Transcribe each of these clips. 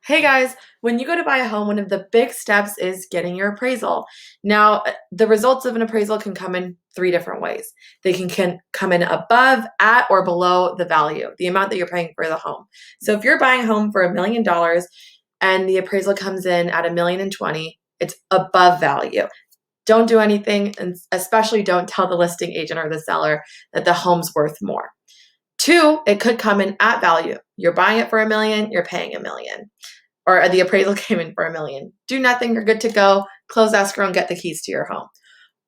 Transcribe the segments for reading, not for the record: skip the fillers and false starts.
Hey guys, when you go to buy a home, one of the big steps is getting your appraisal. Now, the results of an appraisal can come in three different ways. They can come in above, at, or below the value, the amount that you're paying for the home. So if you're buying a home for $1 million and the appraisal comes in at $1,020,000, it's above value. Don't do anything, and especially don't tell the listing agent or the seller that the home's worth more. Two, it could come in at value. You're buying it for $1 million, you're paying $1 million. Or the appraisal came in for $1 million. Do nothing, you're good to go. Close escrow and get the keys to your home.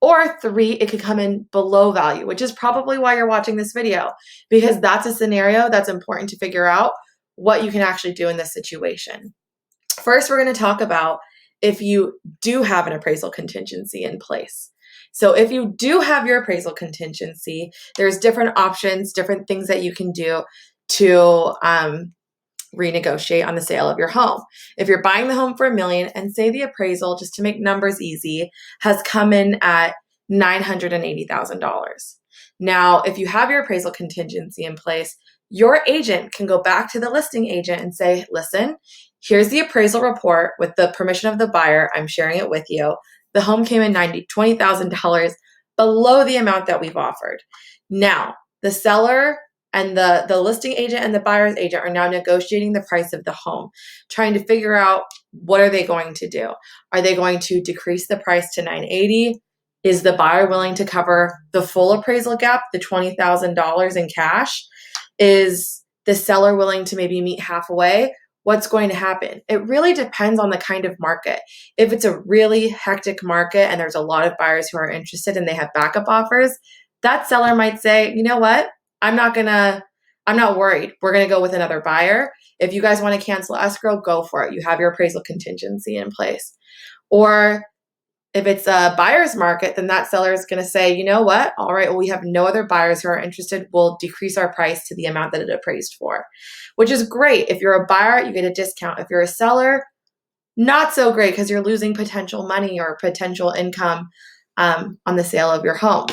Or three, it could come in below value, which is probably why you're watching this video, because that's a scenario that's important to figure out what you can actually do in this situation. First, we're going to talk about if you do have an appraisal contingency in place. So if you do have your appraisal contingency, there's different options, different things that you can do to renegotiate on the sale of your home. If you're buying the home for $1 million and say the appraisal, just to make numbers easy, has come in at $980,000. Now, if you have your appraisal contingency in place, your agent can go back to the listing agent and say, listen, here's the appraisal report with the permission of the buyer. I'm sharing it with you. The home came in $20,000 below the amount that we've offered. Now, the seller and the listing agent and the buyer's agent are now negotiating the price of the home, trying to figure out what are they going to do. Are they going to decrease the price to $980,000? Is the buyer willing to cover the full appraisal gap, the $20,000 in cash? Is the seller willing to maybe meet halfway? What's going to happen? It really depends on the kind of market. If it's a really hectic market and there's a lot of buyers who are interested and they have backup offers, that seller might say, you know what? I'm not worried. We're going to go with another buyer. If you guys want to cancel escrow, go for it. You have your appraisal contingency in place. Or if it's a buyer's market, then that seller is going to say, you know what? All right, well, we have no other buyers who are interested. We'll decrease our price to the amount that it appraised for, which is great. If you're a buyer, you get a discount. If you're a seller, not so great because you're losing potential money or potential income on the sale of your home.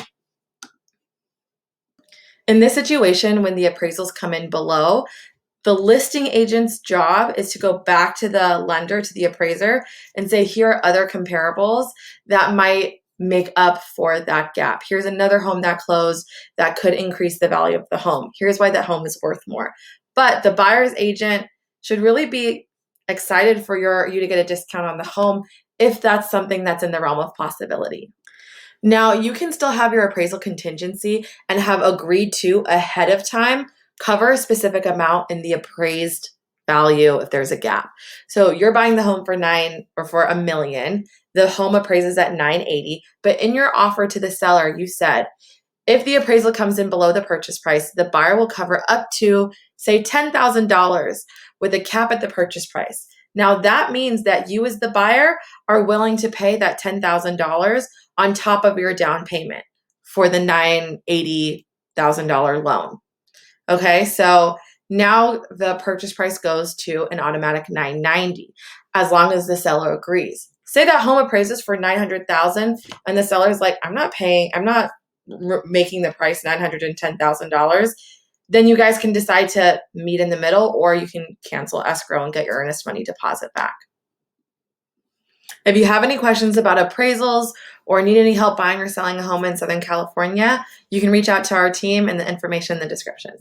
In this situation, when the appraisals come in below, the listing agent's job is to go back to the lender, to the appraiser, and say, here are other comparables that might make up for that gap. Here's another home that closed that could increase the value of the home. Here's why that home is worth more. But the buyer's agent should really be excited for you to get a discount on the home if that's something that's in the realm of possibility. Now, you can still have your appraisal contingency and have agreed to ahead of time cover a specific amount in the appraised value if there's a gap. So you're buying the home for $1 million. The home appraises at $980,000, but in your offer to the seller, you said, if the appraisal comes in below the purchase price, the buyer will cover up to, say, $10,000 with a cap at the purchase price. Now, that means that you as the buyer are willing to pay that $10,000 on top of your down payment for the $980,000 loan. Okay, so now the purchase price goes to an automatic $990,000 as long as the seller agrees. Say that home appraises for $900,000 and the seller's like, I'm not making the price $910,000. Then you guys can decide to meet in the middle, or you can cancel escrow and get your earnest money deposit back. If you have any questions about appraisals or need any help buying or selling a home in Southern California, you can reach out to our team and the information in the description.